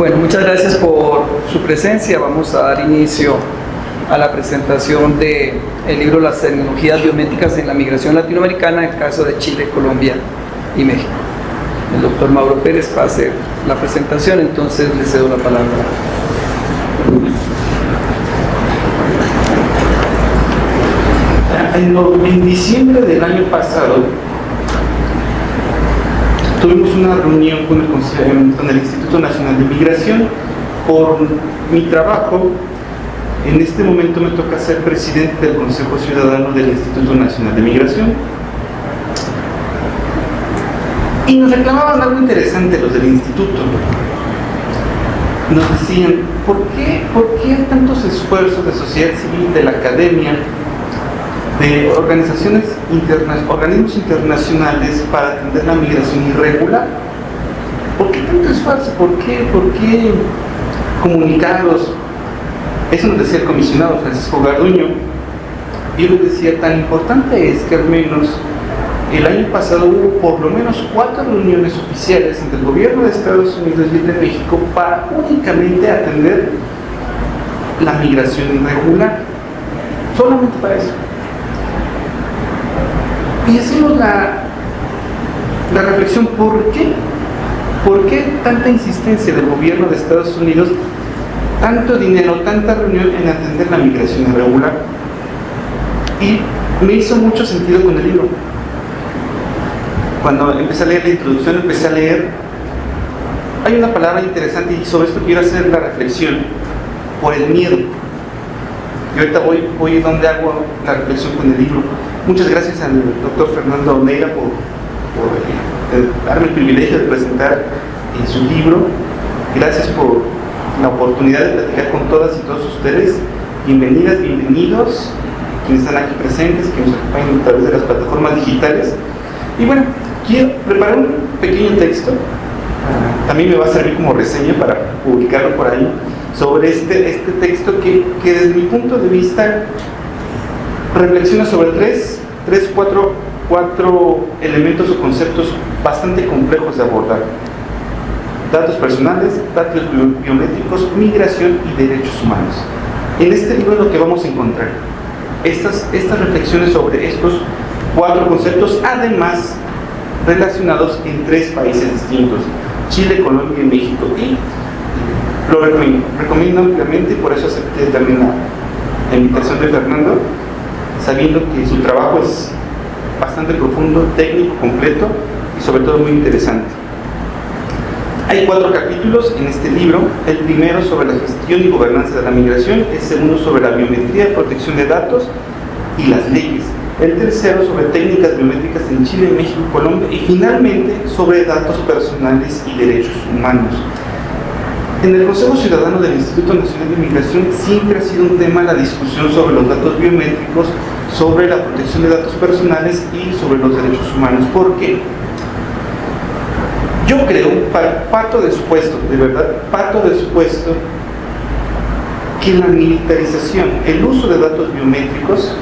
Bueno, muchas gracias por su presencia. Vamos a dar inicio a la presentación del libro Las tecnologías biométricas en la migración latinoamericana, en el caso de Chile, Colombia y México. El doctor Mauro Pérez va a hacer la presentación, entonces le cedo la palabra. En diciembre del año pasado tuvimos una reunión con el Instituto Nacional de Migración. Por mi trabajo, en este momento me toca ser presidente del Consejo Ciudadano del Instituto Nacional de Migración. Y nos reclamaban algo interesante los del instituto. Nos decían, ¿por qué hay tantos esfuerzos de sociedad civil, de la academia, de organismos internacionales para atender la migración irregular? ¿Por qué tanto esfuerzo? ¿Por qué comunicados? Eso nos decía el comisionado Francisco Garduño. Yo les decía, tan importante es que al menos el año pasado hubo por lo menos 4 reuniones oficiales entre el gobierno de Estados Unidos y el de México para únicamente atender la migración irregular. Solamente para eso. Y hacemos la reflexión, ¿por qué? ¿Por qué tanta insistencia del gobierno de Estados Unidos, tanto dinero, tanta reunión en atender la migración irregular? Y me hizo mucho sentido con el libro. Cuando empecé a leer la introducción, empecé a leer, hay una palabra interesante y sobre esto quiero hacer la reflexión, por el miedo. Y ahorita voy donde hago la reflexión con el libro. Muchas gracias al doctor Fernando Neira por darme el privilegio de presentar su libro. Gracias por la oportunidad de platicar con todas y todos ustedes. Bienvenidas, bienvenidos, quienes están aquí presentes, que nos acompañan a través de las plataformas digitales. Y bueno, quiero preparar un pequeño texto, también me va a servir como reseña para publicarlo por ahí, sobre este texto que desde mi punto de vista reflexiona sobre cuatro elementos o conceptos bastante complejos de abordar: datos personales, datos biométricos, migración y derechos humanos. En este libro es lo que vamos a encontrar estas reflexiones sobre estos 4 conceptos, además relacionados en 3 países distintos: Chile, Colombia y México. Y lo recomiendo ampliamente, y por eso acepté también la invitación de Fernando, sabiendo que su trabajo es bastante profundo, técnico, completo y sobre todo muy interesante. Hay 4 capítulos en este libro. El primero sobre la gestión y gobernanza de la migración, el segundo sobre la biometría, protección de datos y las leyes, el tercero sobre técnicas biométricas en Chile, México y Colombia, y finalmente sobre datos personales y derechos humanos. En el Consejo Ciudadano del Instituto Nacional de Migración siempre ha sido un tema la discusión sobre los datos biométricos, sobre la protección de datos personales y sobre los derechos humanos. ¿Por qué? Yo creo, parto de supuesto, de verdad, parto de supuesto que la militarización, el uso de datos biométricos,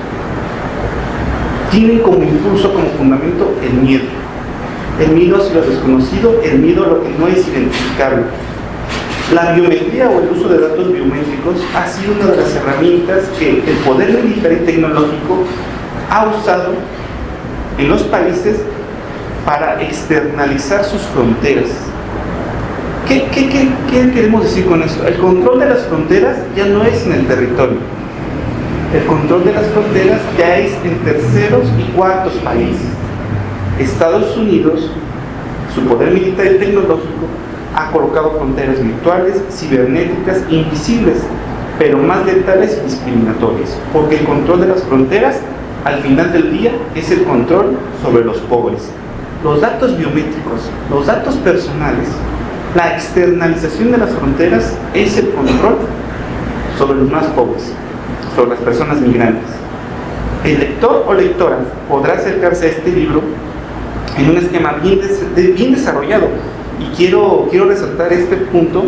tienen como impulso, como fundamento, el miedo. El miedo hacia lo desconocido, el miedo a lo que no es identificable. La biometría o el uso de datos biométricos ha sido una de las herramientas que el poder militar y tecnológico ha usado en los países para externalizar sus fronteras. ¿Qué queremos decir con esto? El control de las fronteras ya no es en el territorio. El control de las fronteras ya es en terceros y cuartos países. Estados Unidos, su poder militar y tecnológico, ha colocado fronteras virtuales, cibernéticas, invisibles, pero más letales y discriminatorias, porque el control de las fronteras, al final del día, es el control sobre los pobres. Los datos biométricos, los datos personales, la externalización de las fronteras es el control sobre los más pobres, sobre las personas migrantes. El lector o lectora podrá acercarse a este libro en un esquema bien desarrollado. Y quiero resaltar este punto.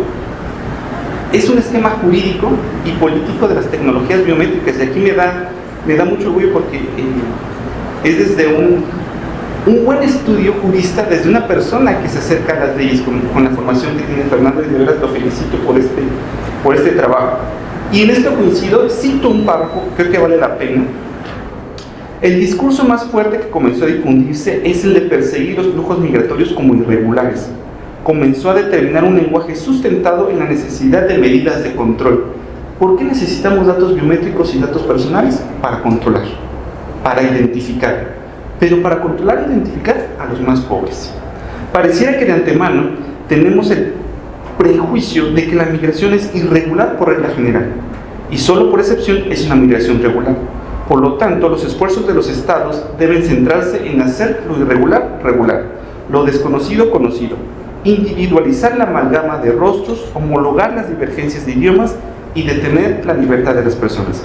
Es un esquema jurídico y político de las tecnologías biométricas, y aquí me da mucho orgullo porque es desde un buen estudio jurista desde una persona que se acerca a las leyes con la formación que tiene Fernando, y de verdad lo felicito por este trabajo. Y en esto coincido, cito un párrafo que creo que vale la pena. El discurso más fuerte que comenzó a difundirse es el de perseguir los flujos migratorios como irregulares. Comenzó a determinar un lenguaje sustentado en la necesidad de medidas de control. ¿Por qué necesitamos datos biométricos y datos personales? Para controlar, para identificar, pero para controlar e identificar a los más pobres. Pareciera que de antemano tenemos el prejuicio de que la migración es irregular por regla general, y solo por excepción es una migración regular. Por lo tanto, los esfuerzos de los estados deben centrarse en hacer lo irregular regular, lo desconocido conocido, individualizar la amalgama de rostros, homologar las divergencias de idiomas y detener la libertad de las personas.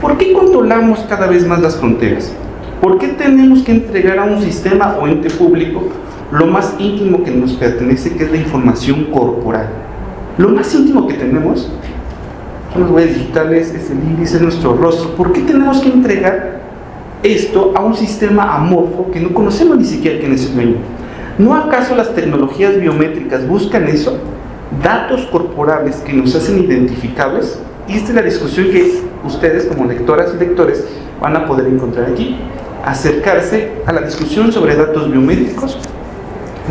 ¿Por qué controlamos cada vez más las fronteras? ¿Por qué tenemos que entregar a un sistema o ente público lo más íntimo que nos pertenece, que es la información corporal? Lo más íntimo que tenemos son las huellas digitales, es el iris, es nuestro rostro. ¿Por qué tenemos que entregar esto a un sistema amorfo que no conocemos ni siquiera quién es el dueño? ¿No acaso las tecnologías biométricas buscan eso? Datos corporales que nos hacen identificables. Y esta es la discusión que ustedes como lectoras y lectores van a poder encontrar aquí. Acercarse a la discusión sobre datos biométricos,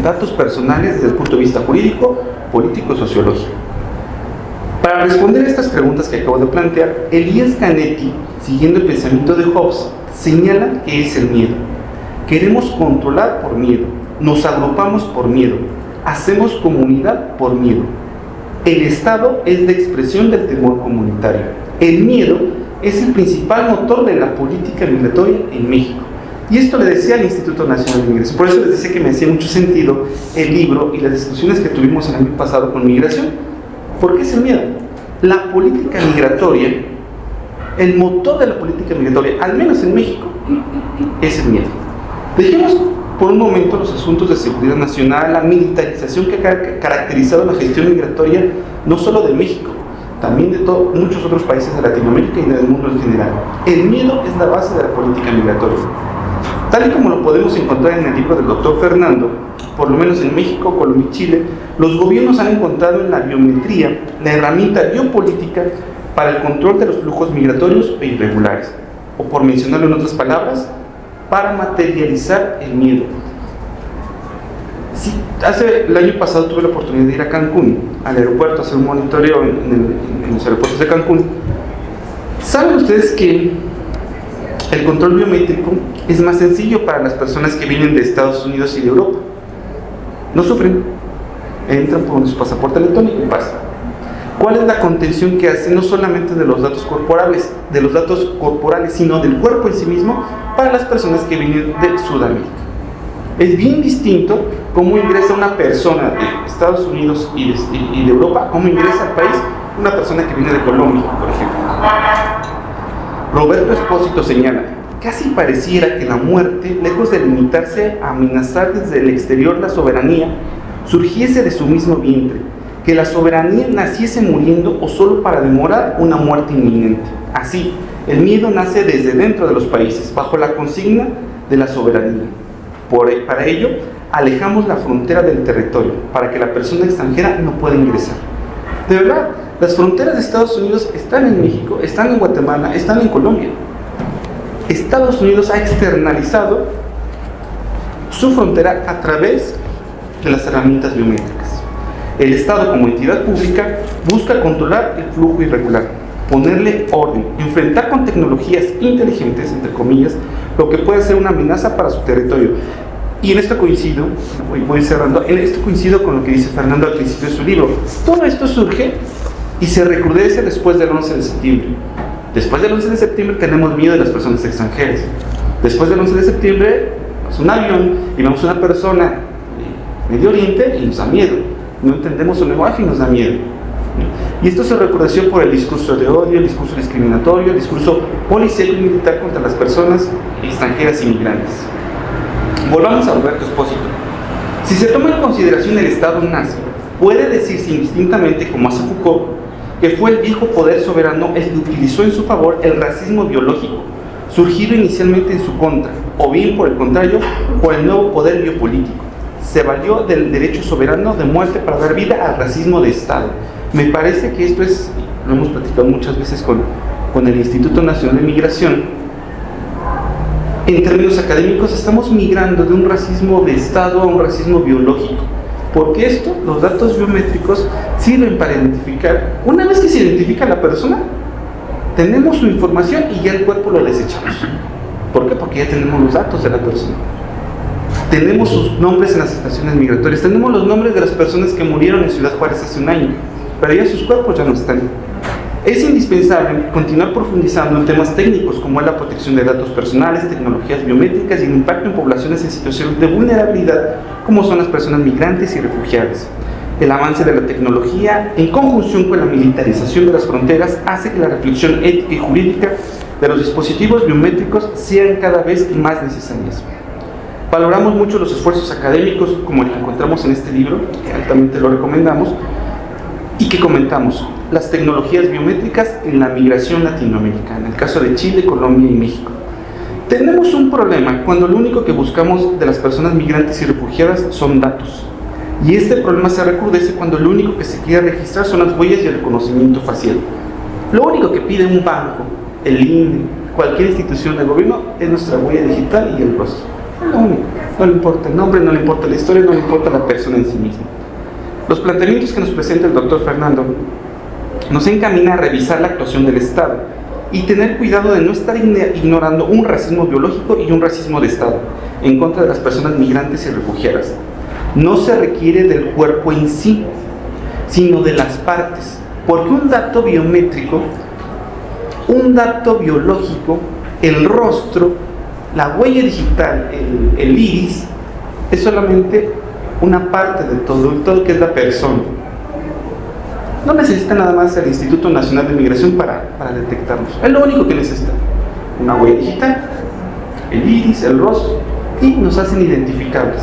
datos personales desde el punto de vista jurídico, político y sociológico. Para responder a estas preguntas que acabo de plantear, Elías Canetti, siguiendo el pensamiento de Hobbes, señala que es el miedo. Queremos controlar por miedo, nos agrupamos por miedo, hacemos comunidad por miedo. El Estado es la expresión del temor comunitario. El miedo es el principal motor de la política migratoria en México. Y esto le decía al Instituto Nacional de Migración. Por eso les decía que me hacía mucho sentido el libro y las discusiones que tuvimos el año pasado con migración. ¿Por qué es el miedo? La política migratoria, el motor de la política migratoria, al menos en México, es el miedo. Dejemos por un momento los asuntos de seguridad nacional, la militarización que ha caracterizado la gestión migratoria no solo de México, también de muchos otros países de Latinoamérica y del mundo en general. El miedo es la base de la política migratoria. Tal y como lo podemos encontrar en el libro del doctor Fernando, por lo menos en México, Colombia y Chile, los gobiernos han encontrado en la biometría la herramienta biopolítica para el control de los flujos migratorios e irregulares, o por mencionarlo en otras palabras, para materializar el miedo. Sí, el año pasado tuve la oportunidad de ir a Cancún, al aeropuerto, a hacer un monitoreo en los aeropuertos de Cancún. ¿Saben ustedes que el control biométrico es más sencillo para las personas que vienen de Estados Unidos y de Europa? No sufren, entran por su pasaporte electrónico y pasan. ¿Cuál es la contención que hace no solamente de los datos corporales, sino del cuerpo en sí mismo para las personas que vienen de Sudamérica? Es bien distinto cómo ingresa una persona de Estados Unidos y de Europa, cómo ingresa al país una persona que viene de Colombia, por ejemplo. Roberto Espósito señala: casi pareciera que la muerte, lejos de limitarse a amenazar desde el exterior la soberanía, surgiese de su mismo vientre, que la soberanía naciese muriendo o solo para demorar una muerte inminente. Así, el miedo nace desde dentro de los países, bajo la consigna de la soberanía. Para ello, alejamos la frontera del territorio, para que la persona extranjera no pueda ingresar. De verdad, las fronteras de Estados Unidos están en México, están en Guatemala, están en Colombia. Estados Unidos ha externalizado su frontera a través de las herramientas biométricas. El Estado, como entidad pública, busca controlar el flujo irregular, ponerle orden, enfrentar con tecnologías inteligentes, entre comillas, lo que puede ser una amenaza para su territorio. Y en esto coincido, voy cerrando, en esto coincido con lo que dice Fernando al principio de su libro. Todo esto surge y se recrudece después del 11 de septiembre. Después del 11 de septiembre tenemos miedo de las personas extranjeras. Después del 11 de septiembre es un avión y vemos a una persona de Medio Oriente y nos da miedo. No entendemos su lenguaje y nos da miedo. Y esto se recrudeció por el discurso de odio, el discurso discriminatorio, el discurso policial y militar contra las personas extranjeras inmigrantes. Volvamos a Roberto Espósito. Si se toma en consideración el Estado nazi, puede decirse indistintamente, como hace Foucault, que fue el viejo poder soberano el que utilizó en su favor el racismo biológico, surgido inicialmente en su contra, o bien por el contrario, por el nuevo poder biopolítico. Se valió del derecho soberano de muerte para dar vida al racismo de Estado. Me parece que esto es, lo hemos platicado muchas veces con el Instituto Nacional de Migración. En términos académicos, estamos migrando de un racismo de Estado a un racismo biológico. Porque esto, los datos biométricos, sirven para identificar. Una vez que se identifica a la persona, tenemos su información y ya el cuerpo lo desechamos. ¿Por qué? Porque ya tenemos los datos de la persona. Tenemos sus nombres en las estaciones migratorias, tenemos los nombres de las personas que murieron en Ciudad Juárez hace un año, pero ya sus cuerpos ya no están. Es indispensable continuar profundizando en temas técnicos como es la protección de datos personales, tecnologías biométricas y el impacto en poblaciones en situaciones de vulnerabilidad como son las personas migrantes y refugiadas. El avance de la tecnología, en conjunción con la militarización de las fronteras, hace que la reflexión ética y jurídica de los dispositivos biométricos sean cada vez más necesarias. Valoramos mucho los esfuerzos académicos como el que encontramos en este libro, que altamente lo recomendamos, y que comentamos, las tecnologías biométricas en la migración latinoamericana, en el caso de Chile, Colombia y México. Tenemos un problema cuando lo único que buscamos de las personas migrantes y refugiadas son datos. Y este problema se recrudece cuando lo único que se quiere registrar son las huellas y el reconocimiento facial. Lo único que pide un banco, el INE, cualquier institución de gobierno es nuestra huella digital y el rostro. Es lo único. No le importa el nombre, no le importa la historia, no le importa la persona en sí misma. Los planteamientos que nos presenta el doctor Fernando nos encamina a revisar la actuación del Estado y tener cuidado de no estar ignorando un racismo biológico y un racismo de Estado en contra de las personas migrantes y refugiadas. No se requiere del cuerpo en sí, sino de las partes, porque un dato biométrico, un dato biológico, el rostro, la huella digital, el iris, es solamente una parte de todo que es la persona. No necesita nada más el Instituto Nacional de Migración para detectarnos. Es lo único que necesita. Una huella digital, el iris, el rostro, y nos hacen identificables.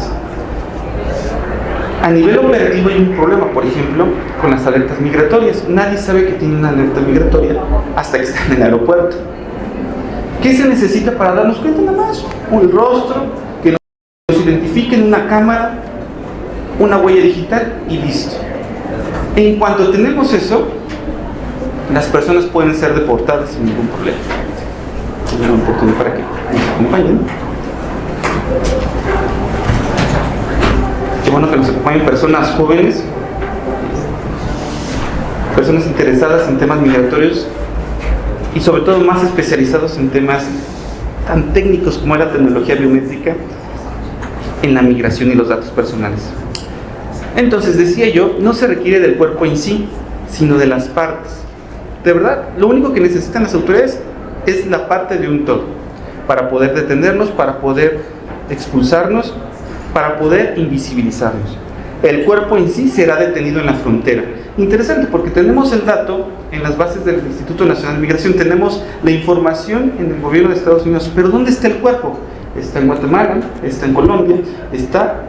A nivel operativo hay un problema, por ejemplo, con las alertas migratorias. Nadie sabe que tiene una alerta migratoria hasta que está en el aeropuerto. ¿Qué se necesita para darnos cuenta? Nada más un rostro, que nos identifique en una cámara, una huella digital y listo. En cuanto tenemos eso, las personas pueden ser deportadas sin ningún problema. Es una oportunidad para que nos acompañen. Qué bueno que nos acompañen personas jóvenes, personas interesadas en temas migratorios y sobre todo más especializados en temas tan técnicos como es la tecnología biométrica en la migración y los datos personales. Entonces, decía yo, no se requiere del cuerpo en sí, sino de las partes. De verdad, lo único que necesitan las autoridades es la parte de un todo, para poder detenernos, para poder expulsarnos, para poder invisibilizarnos. El cuerpo en sí será detenido en la frontera. Interesante, porque tenemos el dato en las bases del Instituto Nacional de Migración, tenemos la información en el gobierno de Estados Unidos, pero ¿dónde está el cuerpo? Está en Guatemala, está en Colombia, está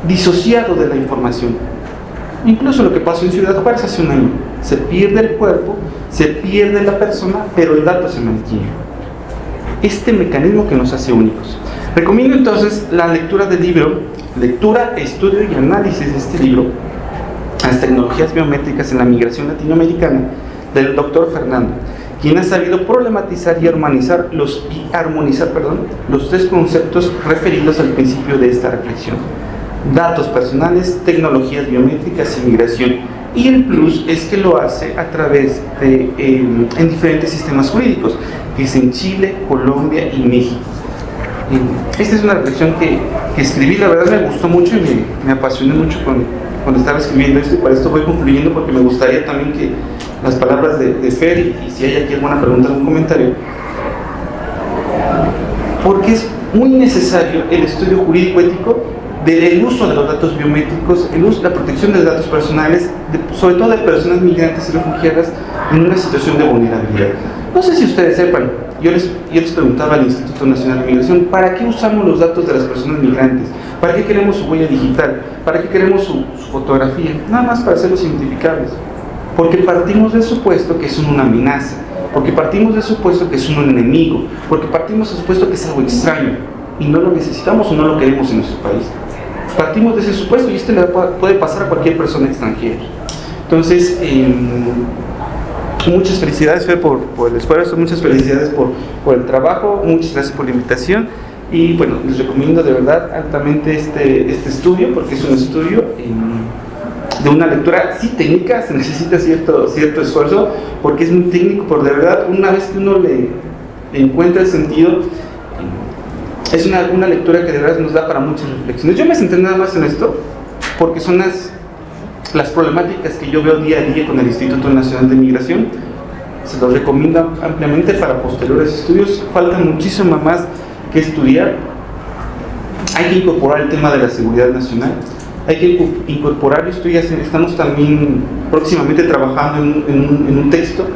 disociado de la información. Incluso lo que pasó en Ciudad Juárez hace un año, se pierde el cuerpo, se pierde la persona, pero el dato se mantiene. Este mecanismo que nos hace únicos. Recomiendo entonces la lectura del libro, lectura, estudio y análisis de este libro, Las tecnologías biométricas en la migración latinoamericana, del doctor Fernando, quien ha sabido problematizar y armonizar los tres conceptos referidos al principio de esta reflexión: datos personales, tecnologías biométricas y migración. Y el plus es que lo hace a través de en diferentes sistemas jurídicos, que es en Chile, Colombia y México. Esta es una reflexión que escribí, la verdad me gustó mucho y me apasioné mucho cuando estaba escribiendo esto, y para esto voy concluyendo, porque me gustaría también que las palabras de Fer, y si hay aquí alguna pregunta, algún comentario, porque es muy necesario el estudio jurídico ético del uso de los datos biométricos, la protección de datos personales, sobre todo de personas migrantes y refugiadas en una situación de vulnerabilidad. No sé si ustedes sepan, yo les preguntaba al Instituto Nacional de Migración, ¿para qué usamos los datos de las personas migrantes? ¿Para qué queremos su huella digital? ¿Para qué queremos su fotografía? Nada más para hacerlos identificables. Porque partimos del supuesto que son una amenaza. porque partimos del supuesto que es un enemigo, porque partimos del supuesto que es algo extraño y no lo necesitamos o no lo queremos en nuestro país. Partimos de ese supuesto y esto le puede pasar a cualquier persona extranjera. Entonces, muchas felicidades, Fer, por el esfuerzo, muchas felicidades por el trabajo, muchas gracias por la invitación y bueno, les recomiendo de verdad altamente este estudio, porque es un estudio de una lectura sí técnica, se necesita cierto esfuerzo porque es muy técnico, pero de verdad una vez que uno le encuentra el sentido, es una lectura que de verdad nos da para muchas reflexiones. Yo me centré nada más en esto porque son las problemáticas que yo veo día a día con el Instituto Nacional de Migración. Se los recomiendo ampliamente para posteriores estudios. Falta muchísimo más que estudiar. Hay que incorporar el tema de la seguridad nacional. Hay que incorporar, estamos también próximamente trabajando en un texto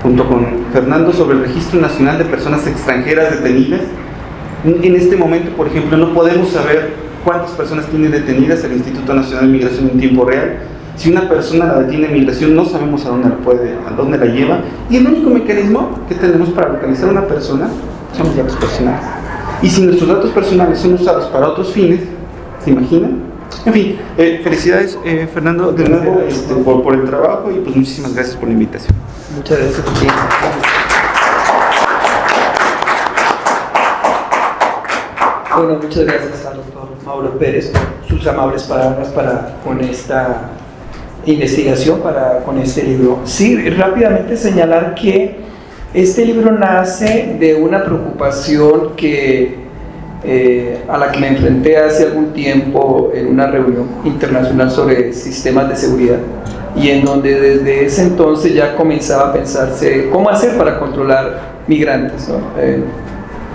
junto con Fernando sobre el Registro Nacional de Personas Extranjeras Detenidas. En este momento, por ejemplo, no podemos saber cuántas personas tiene detenidas el Instituto Nacional de Migración en tiempo real. Si una persona la detiene en migración, no sabemos a dónde la lleva. Y el único mecanismo que tenemos para localizar a una persona son los datos personales. Y si nuestros datos personales son usados para otros fines, ¿se imaginan? En fin, felicidades, Fernando, de nuevo por el trabajo y pues muchísimas gracias por la invitación. Muchas gracias. Bueno, muchas gracias al doctor Mauro Pérez por sus amables palabras con esta investigación, con este libro. Sí, rápidamente señalar que este libro nace de una preocupación a la que me enfrenté hace algún tiempo en una reunión internacional sobre sistemas de seguridad, y en donde desde ese entonces ya comenzaba a pensarse cómo hacer para controlar migrantes, ¿no?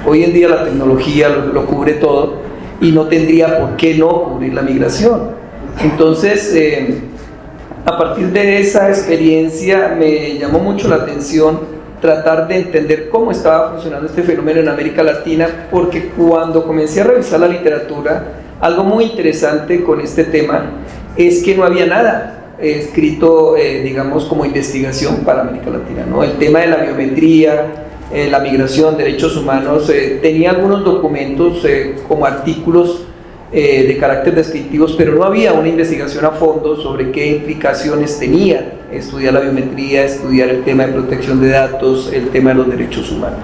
Hoy en día la tecnología lo cubre todo y no tendría por qué no cubrir la migración. Entonces, a partir de esa experiencia me llamó mucho la atención tratar de entender cómo estaba funcionando este fenómeno en América Latina, porque cuando comencé a revisar la literatura, algo muy interesante con este tema es que no había nada escrito, digamos, como investigación para América Latina, ¿no? El tema de la biometría, la migración, derechos humanos, tenía algunos documentos como artículos de carácter descriptivos, pero no había una investigación a fondo sobre qué implicaciones tenía estudiar la biometría, estudiar el tema de protección de datos, el tema de los derechos humanos.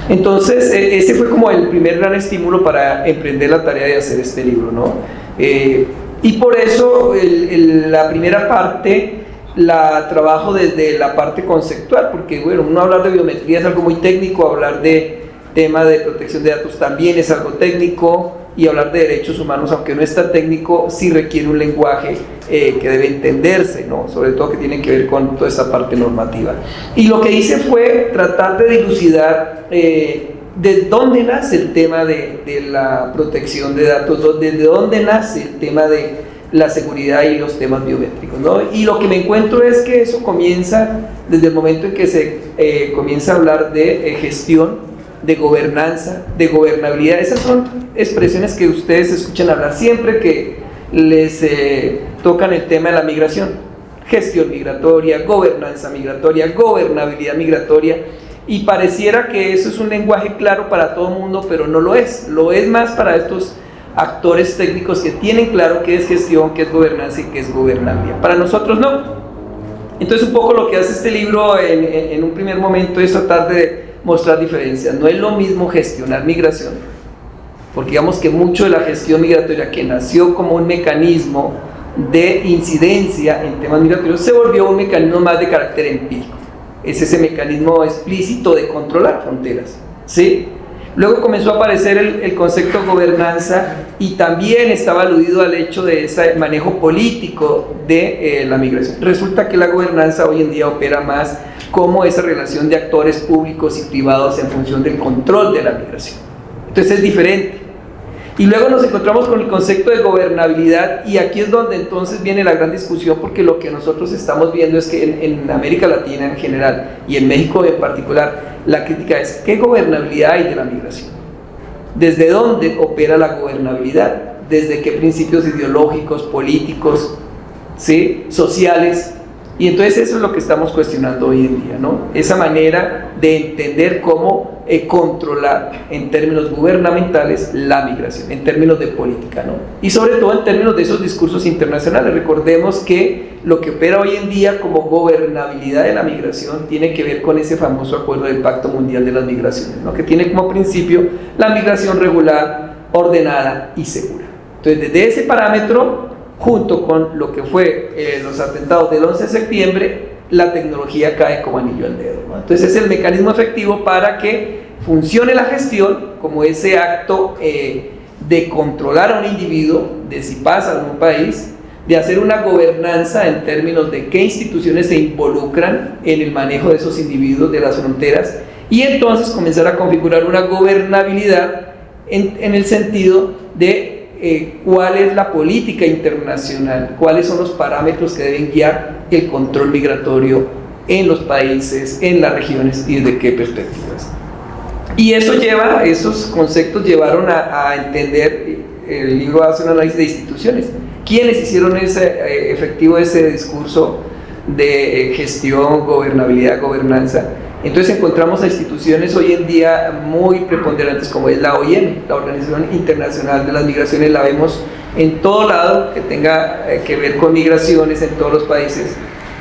Entonces, ese fue como el primer gran estímulo para emprender la tarea de hacer este libro, ¿no? Y por eso la primera parte la trabajo desde la parte conceptual, porque bueno, uno hablar de biometría es algo muy técnico, hablar de tema de protección de datos también es algo técnico, y hablar de derechos humanos, aunque no es tan técnico, sí requiere un lenguaje que debe entenderse, ¿no? Sobre todo que tiene que ver con toda esa parte normativa. Y lo que hice fue tratar de dilucidar de dónde nace el tema de la protección de datos, desde dónde nace el tema de la seguridad y los temas biométricos, ¿no? Y lo que me encuentro es que eso comienza desde el momento en que se comienza a hablar de gestión, de gobernanza, de gobernabilidad. Esas son expresiones que ustedes escuchan hablar siempre que les tocan el tema de la migración: gestión migratoria, gobernanza migratoria, gobernabilidad migratoria, y pareciera que eso es un lenguaje claro para todo el mundo, pero no lo es más para estos actores técnicos que tienen claro qué es gestión, qué es gobernanza y qué es gobernabilidad. Para nosotros no. Entonces un poco lo que hace este libro en un primer momento es tratar de mostrar diferencias. No es lo mismo gestionar migración, porque digamos que mucho de la gestión migratoria, que nació como un mecanismo de incidencia en temas migratorios, se volvió un mecanismo más de carácter empírico. Es ese mecanismo explícito de controlar fronteras, ¿sí? Luego comenzó a aparecer el concepto de gobernanza, y también estaba aludido al hecho de ese manejo político de la migración. Resulta que la gobernanza hoy en día opera más como esa relación de actores públicos y privados en función del control de la migración. Entonces es diferente. Y luego nos encontramos con el concepto de gobernabilidad, y aquí es donde entonces viene la gran discusión, porque lo que nosotros estamos viendo es que en América Latina en general y en México en particular, la crítica es: ¿qué gobernabilidad hay de la migración? ¿Desde dónde opera la gobernabilidad? ¿Desde qué principios ideológicos, políticos, ¿sí?, sociales Y entonces eso es lo que estamos cuestionando hoy en día, ¿no? Esa manera de entender cómo controlar en términos gubernamentales la migración, en términos de política, ¿no? Y sobre todo en términos de esos discursos internacionales. Recordemos que lo que opera hoy en día como gobernabilidad de la migración tiene que ver con ese famoso acuerdo del Pacto Mundial de las Migraciones, ¿no? Que tiene como principio la migración regular, ordenada y segura. Entonces, desde ese parámetro, junto con lo que fue los atentados del 11 de septiembre, la tecnología cae como anillo al dedo, ¿no? Entonces es el mecanismo efectivo para que funcione la gestión como ese acto de controlar a un individuo, de si pasa en un país, de hacer una gobernanza en términos de qué instituciones se involucran en el manejo de esos individuos de las fronteras, y entonces comenzar a configurar una gobernabilidad en el sentido de cuál es la política internacional, cuáles son los parámetros que deben guiar el control migratorio en los países, en las regiones y desde qué perspectivas. Y esos conceptos llevaron a entender, el libro hace un análisis de instituciones, quiénes hicieron efectivo ese discurso de gestión, gobernabilidad, gobernanza. Entonces encontramos a instituciones hoy en día muy preponderantes como es la OIM, la Organización Internacional de las Migraciones. La vemos en todo lado que tenga que ver con migraciones en todos los países,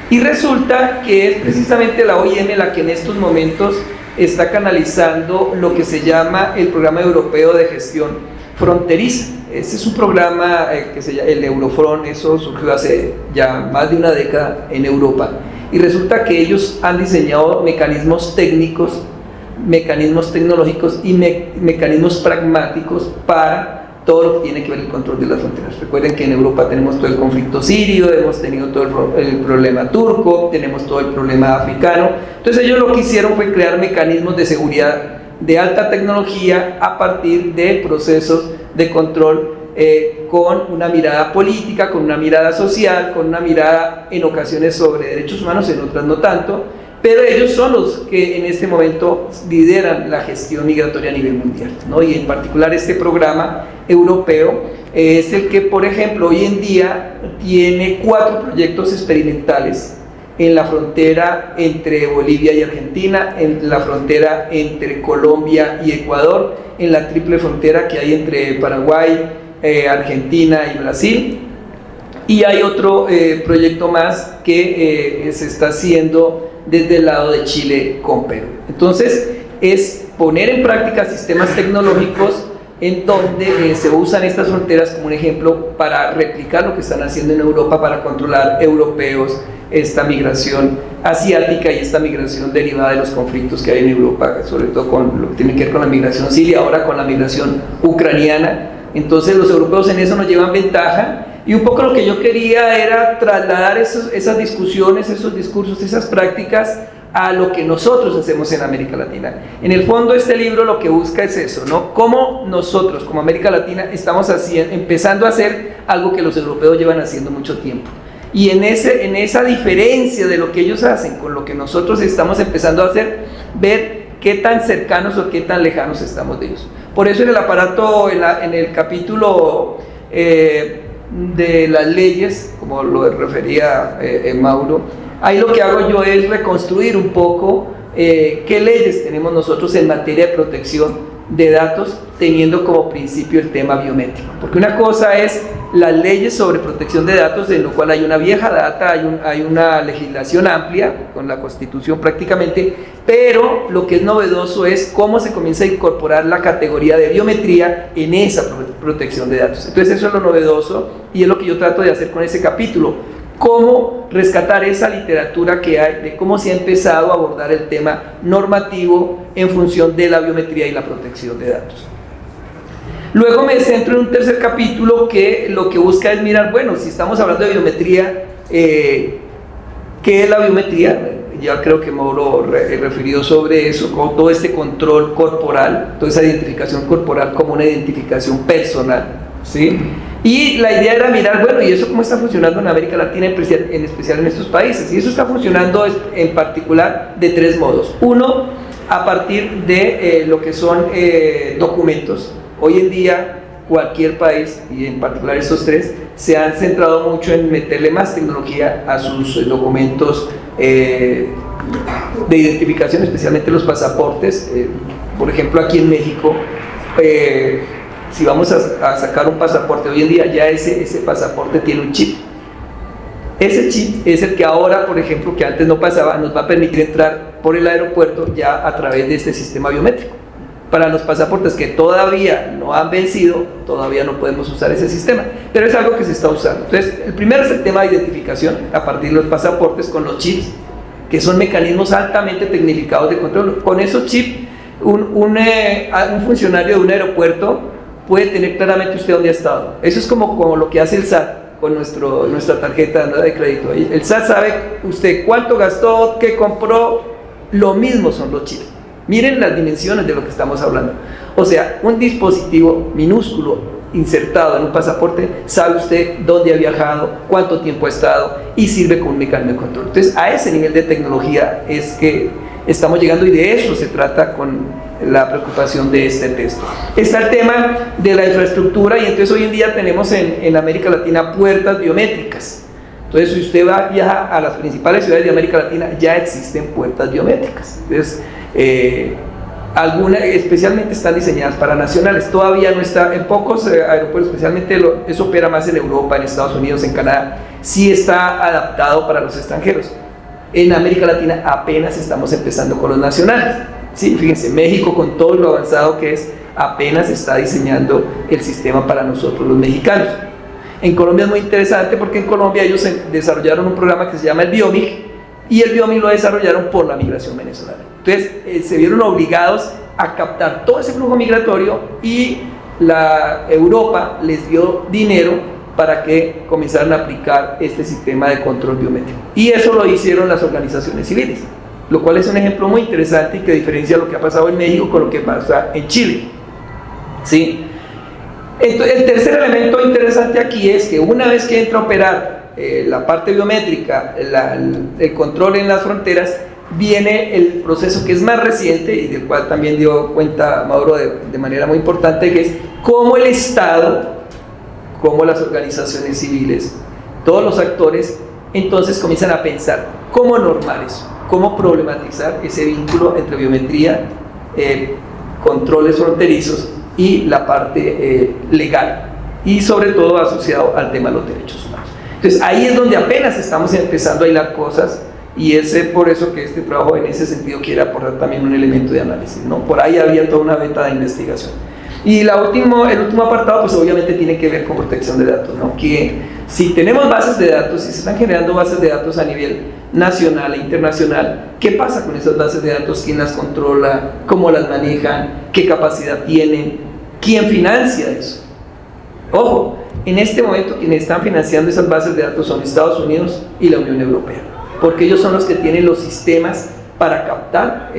y resulta que es precisamente la OIM la que en estos momentos está canalizando lo que se llama el Programa Europeo de Gestión Fronteriza. Este es un programa que se llama el Eurofront. Eso surgió hace ya más de una década en Europa, y resulta que ellos han diseñado mecanismos técnicos, mecanismos tecnológicos y mecanismos pragmáticos para todo lo que tiene que ver el control de las fronteras. Recuerden que en Europa tenemos todo el conflicto sirio, hemos tenido todo el problema turco, tenemos todo el problema africano. Entonces ellos lo que hicieron fue crear mecanismos de seguridad de alta tecnología a partir de procesos de control con una mirada política, con una mirada social, con una mirada en ocasiones sobre derechos humanos, en otras no tanto, pero ellos son los que en este momento lideran la gestión migratoria a nivel mundial, ¿no? Y en particular este programa europeo es el que, por ejemplo, hoy en día tiene 4 proyectos experimentales en la frontera entre Bolivia y Argentina, en la frontera entre Colombia y Ecuador, en la triple frontera que hay entre Paraguay, Argentina y Brasil, y hay otro proyecto más que se está haciendo desde el lado de Chile con Perú. Entonces es poner en práctica sistemas tecnológicos en donde se usan estas fronteras como un ejemplo para replicar lo que están haciendo en Europa para controlar europeos, esta migración asiática y esta migración derivada de los conflictos que hay en Europa, sobre todo con lo que tiene que ver con la migración siria, ahora con la migración ucraniana. Entonces los europeos en eso nos llevan ventaja, y un poco lo que yo quería era trasladar esas discusiones, esos discursos, esas prácticas a lo que nosotros hacemos en América Latina. En el fondo este libro lo que busca es eso, ¿no? Cómo nosotros como América Latina estamos empezando a hacer algo que los europeos llevan haciendo mucho tiempo, y en esa diferencia de lo que ellos hacen con lo que nosotros estamos empezando a hacer, ver qué tan cercanos o qué tan lejanos estamos de ellos. Por eso en el aparato, en el capítulo de las leyes, como lo refería Mauro, ahí lo que hago yo es reconstruir un poco qué leyes tenemos nosotros en materia de protección de datos, teniendo como principio el tema biométrico. Porque una cosa es las leyes sobre protección de datos, en lo cual hay una vieja data, hay una legislación amplia, con la Constitución prácticamente, pero lo que es novedoso es cómo se comienza a incorporar la categoría de biometría en esa protección de datos. Entonces eso es lo novedoso, y es lo que yo trato de hacer con ese capítulo. Cómo rescatar esa literatura que hay de cómo se ha empezado a abordar el tema normativo en función de la biometría y la protección de datos. Luego me centro en un tercer capítulo que lo que busca es mirar, bueno, si estamos hablando de biometría, ¿qué es la biometría? Ya creo que Mauro refirió sobre eso, como todo este control corporal, toda esa identificación corporal como una identificación personal, ¿sí? Y la idea era mirar, bueno, ¿y eso cómo está funcionando en América Latina, en especial en estos países? Y eso está funcionando en particular de 3 modos. Uno, a partir de lo que son documentos. Hoy en día cualquier país, y en particular estos tres, se han centrado mucho en meterle más tecnología a sus documentos de identificación, especialmente los pasaportes. Por ejemplo, aquí en México, si vamos a sacar un pasaporte, hoy en día ya ese pasaporte tiene un chip. Ese chip es el que ahora, por ejemplo, que antes no pasaba, nos va a permitir entrar por el aeropuerto ya a través de este sistema biométrico. Para los pasaportes que todavía no han vencido, todavía no podemos usar ese sistema, pero es algo que se está usando. Entonces, el primero es el tema de identificación a partir de los pasaportes con los chips, que son mecanismos altamente tecnificados de control. Con esos chips, un funcionario de un aeropuerto puede tener claramente usted dónde ha estado. Eso es como lo que hace el SAT con nuestra tarjeta de crédito. El SAT sabe usted cuánto gastó, qué compró. Lo mismo son los chips. Miren las dimensiones de lo que estamos hablando. O sea, un dispositivo minúsculo insertado en un pasaporte, sabe usted dónde ha viajado, cuánto tiempo ha estado y sirve como un mecanismo de control. Entonces, a ese nivel de tecnología es que estamos llegando, y de eso se trata con la preocupación de este texto. Está el tema de la infraestructura, y entonces hoy en día tenemos en América Latina puertas biométricas. Entonces, si usted viaja a las principales ciudades de América Latina, ya existen puertas biométricas. Entonces, algunas especialmente están diseñadas para nacionales. Todavía no está en pocos aeropuertos, especialmente eso opera más en Europa, en Estados Unidos, en Canadá. Sí está adaptado para los extranjeros. En América Latina apenas estamos empezando con los nacionales. Sí, fíjense, México, con todo lo avanzado que es, apenas está diseñando el sistema para nosotros los mexicanos. En Colombia es muy interesante porque en Colombia ellos desarrollaron un programa que se llama el BIOMIG, y el BIOMIG lo desarrollaron por la migración venezolana. Entonces se vieron obligados a captar todo ese flujo migratorio, y Europa les dio dinero para que comenzaran a aplicar este sistema de control biométrico. Y eso lo hicieron las organizaciones civiles, lo cual es un ejemplo muy interesante y que diferencia lo que ha pasado en México con lo que pasa en Chile. ¿Sí? Entonces, el tercer elemento interesante aquí es que una vez que entra a operar la parte biométrica, el control en las fronteras, viene el proceso que es más reciente y del cual también dio cuenta Mauro de manera muy importante, que es cómo el Estado, cómo las organizaciones civiles, todos los actores, entonces comienzan a pensar cómo normar eso, cómo problematizar ese vínculo entre biometría, controles fronterizos y la parte legal, y sobre todo asociado al tema de los derechos humanos. Entonces ahí es donde apenas estamos empezando a hilar cosas, y es por eso que este trabajo en ese sentido quiere aportar también un elemento de análisis, ¿no? Por ahí había toda una veta de investigación. Y el último apartado, pues obviamente tiene que ver con protección de datos, ¿no? Que si tenemos bases de datos, si se están generando bases de datos a nivel nacional e internacional, ¿qué pasa con esas bases de datos? ¿Quién las controla? ¿Cómo las manejan? ¿Qué capacidad tienen? ¿Quién financia eso? Ojo, en este momento quienes están financiando esas bases de datos son Estados Unidos y la Unión Europea, porque ellos son los que tienen los sistemas para captar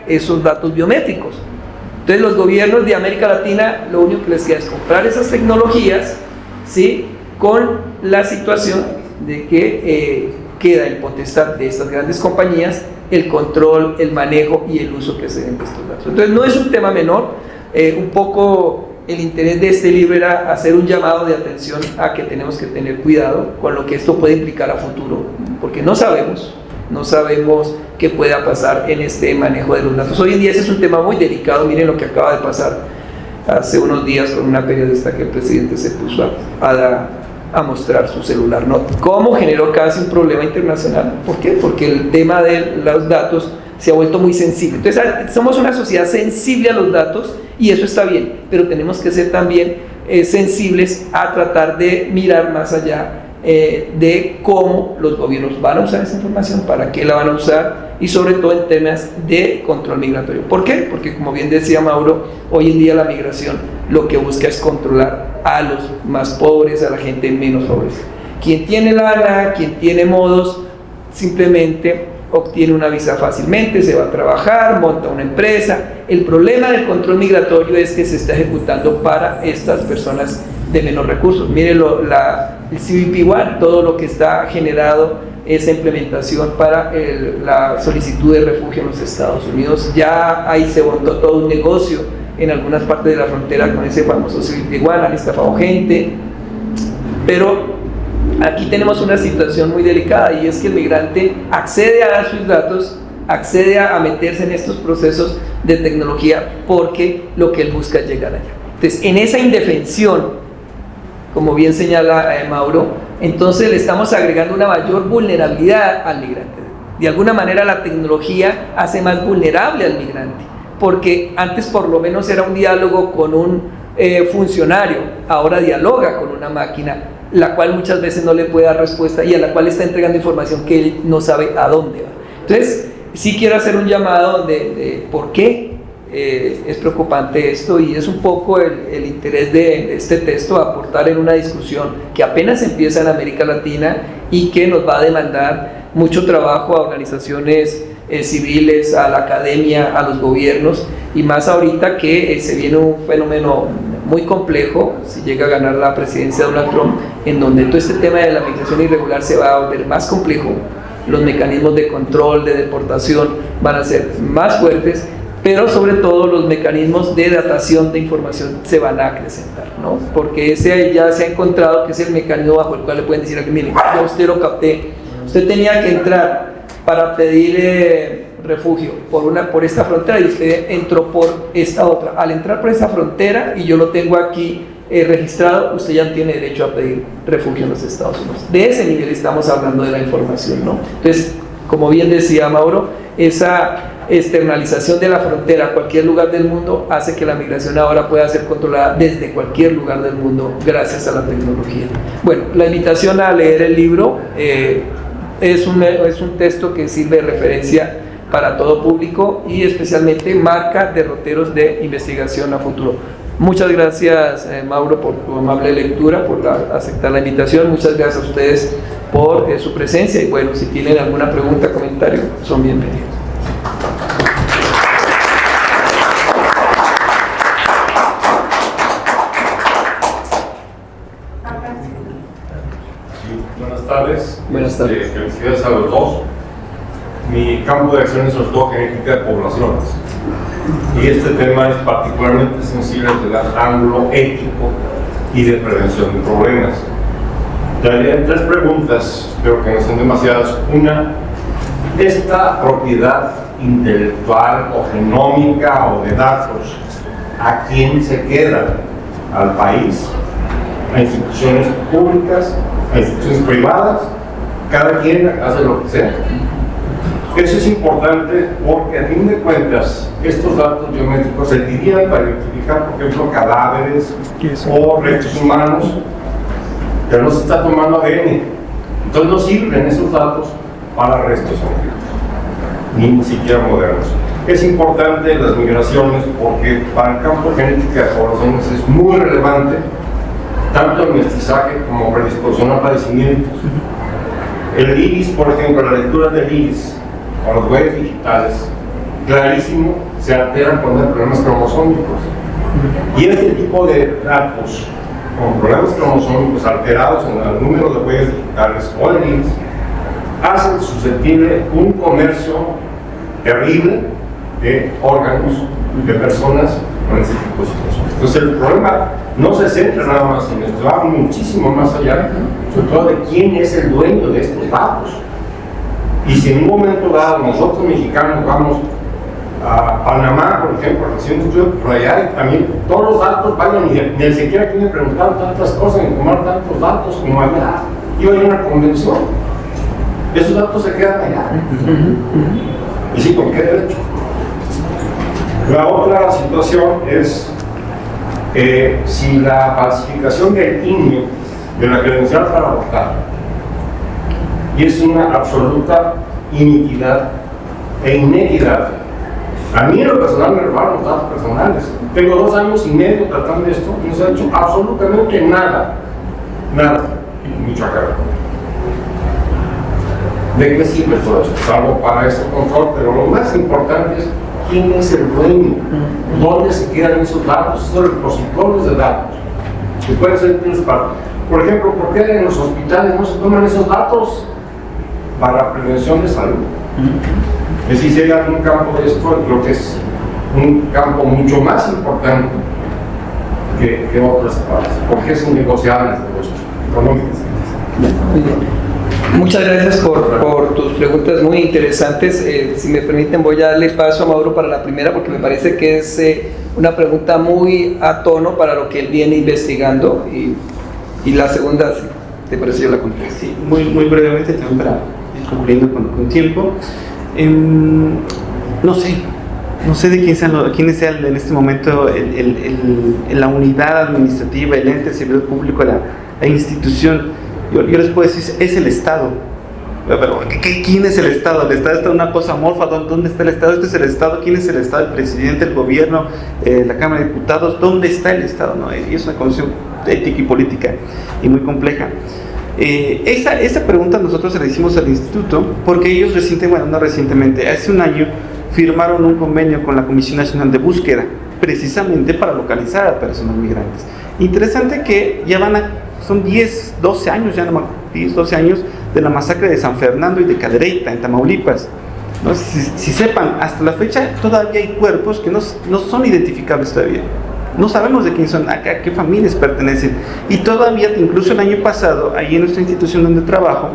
esos datos biométricos. Entonces los gobiernos de América Latina lo único que les queda es comprar esas tecnologías, ¿sí?, con la situación de que queda en potestad de estas grandes compañías el control, el manejo y el uso que se den de estos datos. Entonces no es un tema menor. Un poco el interés de este libro era hacer un llamado de atención a que tenemos que tener cuidado con lo que esto puede implicar a futuro, porque no sabemos qué pueda pasar en este manejo de los datos. Hoy en día ese es un tema muy delicado. Miren lo que acaba de pasar hace unos días con una periodista que el presidente se puso a mostrar su celular, ¿no? ¿Cómo generó casi un problema internacional? ¿Por qué? Porque el tema de los datos se ha vuelto muy sensible. Entonces somos una sociedad sensible a los datos, y eso está bien, pero tenemos que ser también sensibles a tratar de mirar más allá de cómo los gobiernos van a usar esa información, para qué la van a usar, y sobre todo en temas de control migratorio. ¿Por qué? Porque, como bien decía Mauro, hoy en día la migración lo que busca es controlar a los más pobres, a la gente menos pobre. Quien tiene lana, quien tiene modos, simplemente obtiene una visa fácilmente, se va a trabajar, monta una empresa. El problema del control migratorio es que se está ejecutando para estas personas de menos recursos. Miren el CBP One, todo lo que está generado esa implementación para la solicitud de refugio en los Estados Unidos. Ya ahí se montó todo un negocio en algunas partes de la frontera con ese famoso Civil de Iguana, han estafado gente, pero aquí tenemos una situación muy delicada, y es que el migrante accede a dar sus datos, accede a meterse en estos procesos de tecnología porque lo que él busca es llegar allá. Entonces, en esa indefensión, como bien señala Mauro, entonces le estamos agregando una mayor vulnerabilidad al migrante. De alguna manera la tecnología hace más vulnerable al migrante, porque antes por lo menos era un diálogo con un funcionario, ahora dialoga con una máquina, la cual muchas veces no le puede dar respuesta y a la cual está entregando información que él no sabe a dónde va. Entonces, sí quiero hacer un llamado de por qué es preocupante esto, y es un poco el interés de este texto, aportar en una discusión que apenas empieza en América Latina y que nos va a demandar mucho trabajo a organizaciones civiles, a la academia, a los gobiernos, y más ahorita que se viene un fenómeno muy complejo, si llega a ganar la presidencia de Donald Trump, en donde todo este tema de la migración irregular se va a volver más complejo, los mecanismos de control, de deportación van a ser más fuertes, pero sobre todo los mecanismos de datación de información se van a acrecentar, ¿no? Porque ese ya se ha encontrado que es el mecanismo bajo el cual le pueden decir a que, mire, yo usted lo capté, usted tenía que entrar para pedir refugio por esta frontera y usted entró por esta otra. Al entrar por esa frontera y yo lo tengo aquí registrado, usted ya tiene derecho a pedir refugio en los Estados Unidos. De ese nivel estamos hablando de la información, ¿no? Entonces, como bien decía Mauro, esa externalización de la frontera a cualquier lugar del mundo hace que la migración ahora pueda ser controlada desde cualquier lugar del mundo gracias a la tecnología. Bueno, la invitación a leer el libro es un texto que sirve de referencia para todo público y especialmente marca derroteros de investigación a futuro. Muchas gracias, Mauro, por tu amable lectura, por aceptar la invitación. Muchas gracias a ustedes por su presencia, y bueno, si tienen alguna pregunta, comentario, son bienvenidos. Buenas tardes. Buenas tardes. Felicidades a los dos. Mi campo de acción es sobre todo genética de poblaciones. Y este tema es particularmente sensible desde el ángulo ético y de prevención de problemas. Te haré tres preguntas, espero que no sean demasiadas. Una, ¿esta propiedad intelectual o genómica o de datos, a quién se queda? ¿Al país? ¿A instituciones públicas? ¿A instituciones privadas? Cada quien hace lo que sea. Eso es importante porque, a fin de cuentas, estos datos biométricos servirían para identificar, por ejemplo, cadáveres o restos humanos, pero no se está tomando ADN. Entonces no sirven esos datos para restos humanos, ni siquiera modernos. Es importante las migraciones porque para el campo genética de poblaciones es muy relevante tanto el mestizaje como predisposición a padecimientos. El iris, por ejemplo, la lectura del iris o los huellas digitales, clarísimo, se alteran cuando hay problemas cromosómicos. Y este tipo de datos, con problemas cromosómicos alterados en el número de huellas digitales o de iris, hacen susceptible un comercio terrible de órganos de personas con este tipo de situaciones. Entonces el problema no se centra nada más en esto, va muchísimo más allá, sobre todo de quién es el dueño de estos datos. Y si en un momento dado nosotros mexicanos vamos a Panamá, por ejemplo, recién estuve por allá, y también todos los datos vayan, ni siquiera aquí me preguntaron tantas cosas, ni tomar tantos datos como allá. Iba a ir a una convención, esos datos se quedan allá. Y sí, ¿con qué derecho? La otra situación es si la falsificación del INE, de la credencial para votar, y es una absoluta iniquidad e inequidad. A mí en lo personal me robaron los datos personales. Tengo 2 años y medio tratando de esto y no se ha hecho absolutamente nada. Nada. Michoacán. ¿De qué sirve todo esto? Salvo para ese control, pero lo más importante es quién es el dueño, dónde se quedan esos datos, esos repositorios de datos, que pueden ser útiles para. Por ejemplo, ¿por qué en los hospitales no se toman esos datos? para prevención de salud. Es decir, si hay algún campo de esto, creo que es un campo mucho más importante que otras partes, porque es innegociable de nuestro económico. Muy bien. Muchas gracias por tus preguntas muy interesantes. Si me permiten, voy a darle paso a Mauro para la primera, porque me parece que es una pregunta muy a tono para lo que él viene investigando. Y la segunda, si te parece, yo la contesto. Sí, muy brevemente, también para ir concluyendo con tiempo. No sé de quién sea en este momento la unidad administrativa, el ente, el servidor público, la institución. Yo les puedo decir, es el Estado. Pero, ¿quién es el Estado? El Estado está una cosa amorfa. ¿Dónde está el Estado? Este es el Estado. ¿Quién es el Estado? El presidente, el gobierno, la Cámara de Diputados. ¿Dónde está el Estado? ¿No? Y es una concepción ética y política y muy compleja. Esa pregunta nosotros se la hicimos al instituto porque ellos recientemente, hace un año, firmaron un convenio con la Comisión Nacional de Búsqueda, precisamente para localizar a personas migrantes. Interesante que ya son 10, 12 años, 12 años de la masacre de San Fernando y de Cadereyta, en Tamaulipas. ¿No? Si sepan, hasta la fecha todavía hay cuerpos que no son identificables todavía. No sabemos de quién son, a qué familias pertenecen. Y todavía, incluso el año pasado, ahí en nuestra institución donde trabajo,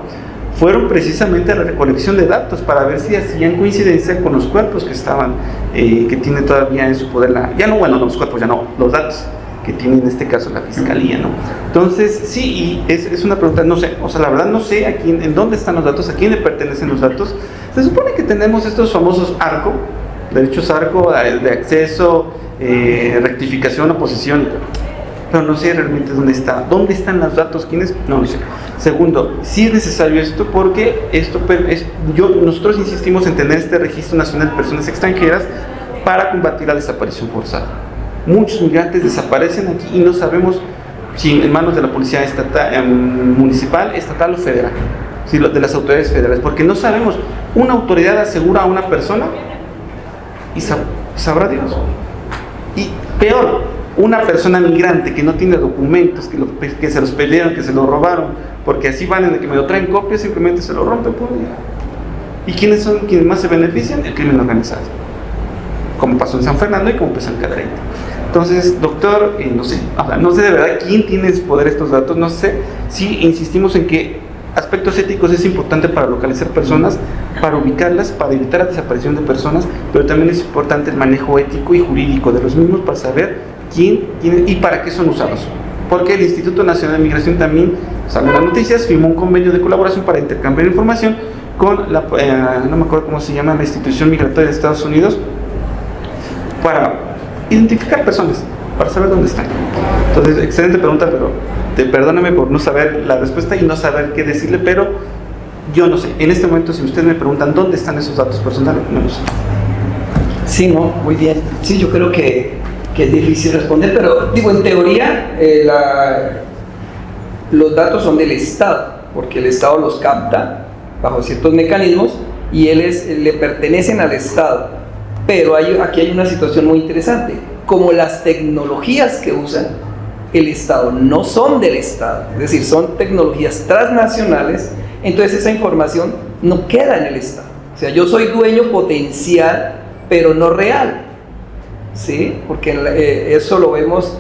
fueron precisamente a la recolección de datos para ver si hacían coincidencia con los cuerpos que estaban, que tiene todavía en su poder los cuerpos, los datos que tiene en este caso la Fiscalía, ¿no? Entonces, sí, y es una pregunta, no sé, la verdad no sé en dónde están los datos, a quién le pertenecen los datos. Se supone que tenemos estos famosos ARCO, derechos ARCO, de acceso, rectificación, oposición, pero no sé realmente dónde están los datos, quiénes, no lo sé. Segundo, sí es necesario esto porque nosotros insistimos en tener este Registro Nacional de Personas Extranjeras para combatir la desaparición forzada. Muchos migrantes desaparecen aquí y no sabemos si en manos de la policía municipal, estatal o federal, de las autoridades federales, porque no sabemos. Una autoridad asegura a una persona y sabrá Dios. Y peor, una persona migrante que no tiene documentos, que se los perdieron, que se los robaron, porque así van en el que me lo traen copias, simplemente se lo rompen. ¿Y quiénes son quienes más se benefician? El crimen organizado, como pasó en San Fernando y como pasó en Cadereyta. Entonces, doctor, no sé de verdad quién tiene poder estos datos, no sé. Sí insistimos en que aspectos éticos es importante para localizar personas, para ubicarlas, para evitar la desaparición de personas, pero también es importante el manejo ético y jurídico de los mismos para saber quién tiene y para qué son usados. Porque el Instituto Nacional de Migración también, salió en las noticias, firmó un convenio de colaboración para intercambiar información con no me acuerdo cómo se llama, la institución migratoria de Estados Unidos, para identificar personas, para saber dónde están. Entonces, excelente pregunta, pero perdóname por no saber la respuesta y no saber qué decirle, pero yo no sé. En este momento, si ustedes me preguntan dónde están esos datos personales, no lo sé. Sí, muy bien. Sí, yo creo que es difícil responder, pero digo, en teoría, los datos son del Estado, porque el Estado los capta bajo ciertos mecanismos y le pertenecen al Estado. Pero aquí hay una situación muy interesante. Como las tecnologías que usan el Estado no son del Estado, es decir, son tecnologías transnacionales, entonces esa información no queda en el Estado. O sea, yo soy dueño potencial, pero no real, ¿sí? Porque eso lo hemos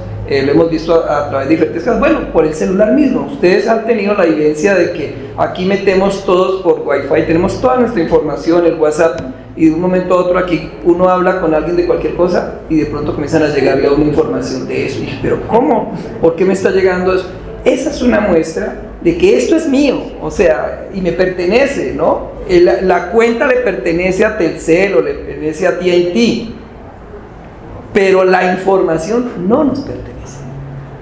visto a través de diferentes casos. Bueno, por el celular mismo. Ustedes han tenido la evidencia de que aquí metemos todos por Wi-Fi, tenemos toda nuestra información, el WhatsApp, y de un momento a otro aquí uno habla con alguien de cualquier cosa y de pronto comienzan a llegarle a una información de eso. Y dije, ¿pero cómo? ¿Por qué me está llegando eso? Esa es una muestra de que esto es mío, o sea, y me pertenece, ¿no? La cuenta le pertenece a Telcel o le pertenece a AT&T, pero la información no nos pertenece.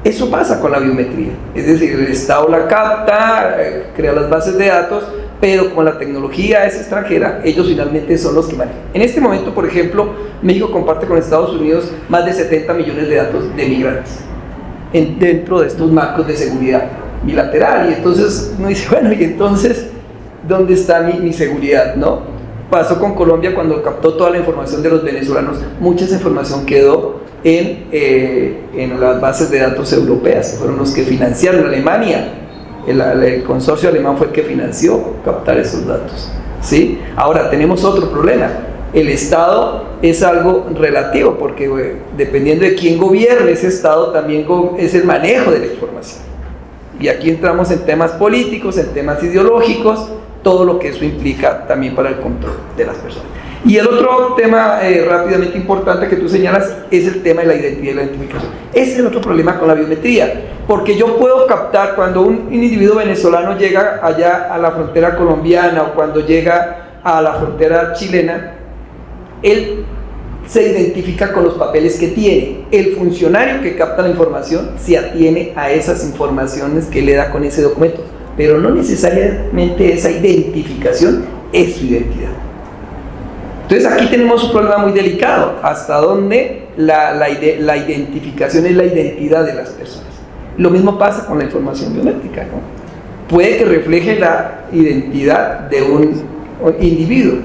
Eso pasa con la biometría, es decir, el Estado la capta, crea las bases de datos, pero como la tecnología es extranjera, ellos finalmente son los que manejan. En este momento, por ejemplo, México comparte con Estados Unidos más de 70 millones de datos de migrantes dentro de estos marcos de seguridad bilateral, y entonces uno dice, bueno, y entonces, ¿dónde está mi seguridad, no? Pasó con Colombia cuando captó toda la información de los venezolanos, mucha esa información quedó en las bases de datos europeas, que fueron los que financiaron Alemania, el consorcio alemán fue el que financió captar esos datos, ¿sí? Ahora, tenemos otro problema. El Estado es algo relativo, porque dependiendo de quién gobierne ese Estado, también es el manejo de la información. Y aquí entramos en temas políticos, en temas ideológicos, todo lo que eso implica también para el control de las personas. Y el otro tema rápidamente importante que tú señalas es el tema de la identidad y la identificación. Ese es el otro problema con la biometría, porque yo puedo captar cuando un individuo venezolano llega allá a la frontera colombiana o cuando llega a la frontera chilena, él se identifica con los papeles que tiene. El funcionario que capta la información se atiene a esas informaciones que le da con ese documento, pero no necesariamente esa identificación es su identidad. Entonces aquí tenemos un problema muy delicado, hasta dónde la identificación es la identidad de las personas. Lo mismo pasa con la información biométrica, ¿no? Puede que refleje la identidad de un individuo,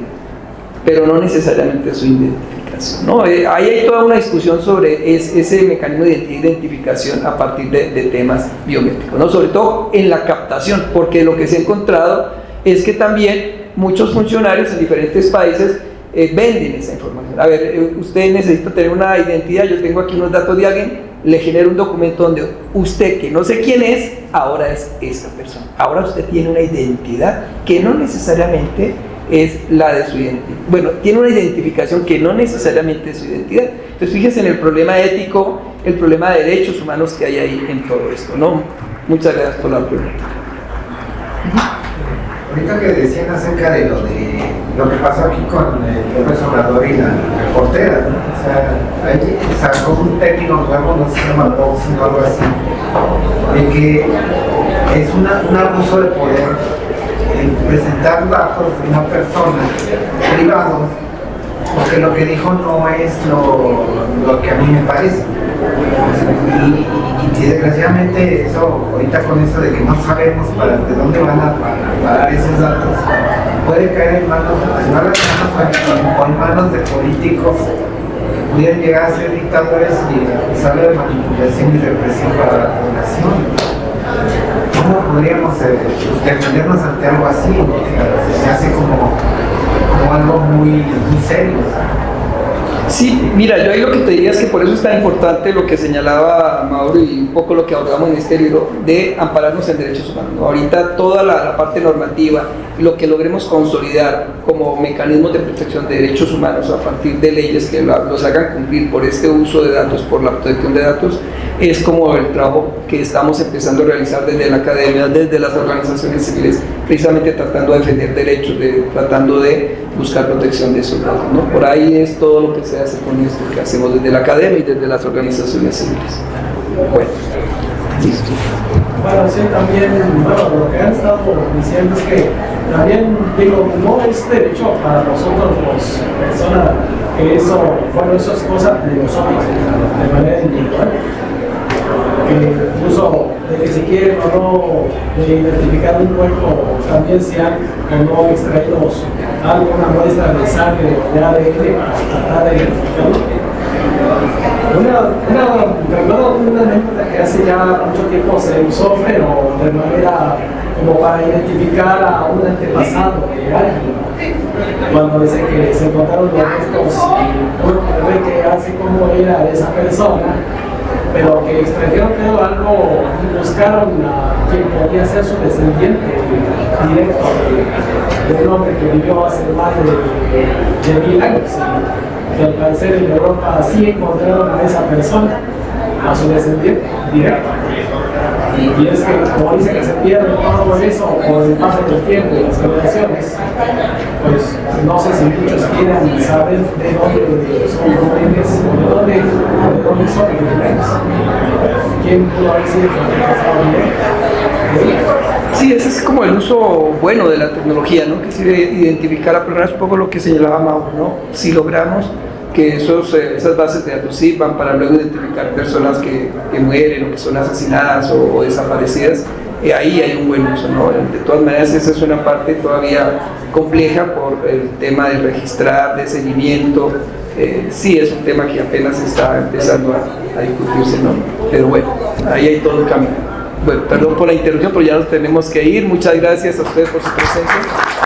pero no necesariamente su identificación, ¿no? Ahí hay toda una discusión sobre ese mecanismo de identificación a partir de temas biométricos, ¿no? Sobre todo en la captación, porque lo que se ha encontrado es que también muchos funcionarios en diferentes países venden esa información. A ver, usted necesita tener una identidad, yo tengo aquí unos datos de alguien, le genero un documento donde usted, que no sé quién es, ahora es esta persona. Ahora usted tiene una identidad que no necesariamente es la de su identidad. Bueno, tiene una identificación que no necesariamente es su identidad. Entonces, fíjense en el problema ético, el problema de derechos humanos que hay ahí en todo esto, ¿no? Muchas gracias por la pregunta. Ahorita que decían acerca de lo que pasó aquí con el López Obrador y la reportera, ¿no? O sea, ahí sacó un término nuevo, no se llama boxing o algo así, de que es un abuso de poder presentar datos de una persona privados, porque lo que dijo no es lo que a mí me parece. Y desgraciadamente eso, ahorita con eso de que no sabemos de dónde van a parar esos datos, puede caer en manos o en manos de políticos que pudieran llegar a ser dictadores y usarlo de manipulación y represión para la población. ¿Cómo podríamos defendernos ante algo así? Se hace como algo muy serio. Sí, mira, yo ahí lo que te diría es que por eso es tan importante lo que señalaba Mauro y un poco lo que abordamos en este libro de ampararnos en derechos humanos, ¿no? Ahorita toda la parte normativa, lo que logremos consolidar como mecanismos de protección de derechos humanos a partir de leyes que los hagan cumplir por este uso de datos, por la protección de datos, es como el trabajo que estamos empezando a realizar desde la academia, desde las organizaciones civiles, precisamente tratando de defender derechos, tratando de buscar protección de esos datos, ¿no? Por ahí es todo lo que se hace con esto que hacemos desde la academia y desde las organizaciones civiles. Bueno, listo. Bueno, sí, también, bueno, lo que han estado diciendo es que también, digo, no es derecho para nosotros, personas, que eso es cosa de nosotros, de manera individual. Incluso de que si quieren o no identificar un cuerpo, también se han o no extraído alguna muestra de sangre o de ADN para tratar de identificarlo. Recuerdo una anécdota que hace ya mucho tiempo se usó, pero de manera como para identificar a un antepasado de alguien. Cuando dice que se encontraron los restos y uno ve que hace cómo era esa persona, pero que extrajeron todo algo y buscaron a quien podía ser su descendiente directo de un hombre que vivió hace más de 1000 años. Y al parecer en Europa sí encontraron a esa persona, a su descendiente directo. Y es que, como dice que se pierde todo eso por el paso del tiempo y las generaciones, pues no sé si muchos quieran saber de dónde son los orígenes, de dónde son originarios. ¿Quién pudo haber sido el antepasado? Sí, ese es como el uso bueno de la tecnología, ¿no? Que es identificar a personas, un poco lo que señalaba Mauro, ¿no? Si logramos que esas bases de datos sirvan para luego identificar personas que mueren o que son asesinadas o desaparecidas, ahí hay un buen uso, ¿no? De todas maneras, esa es una parte todavía compleja por el tema de registrar, de seguimiento. Sí, es un tema que apenas está empezando a discutirse, ¿no? Pero bueno, ahí hay todo el camino. Bueno, perdón por la interrupción, pero ya nos tenemos que ir. Muchas gracias a ustedes por su presencia.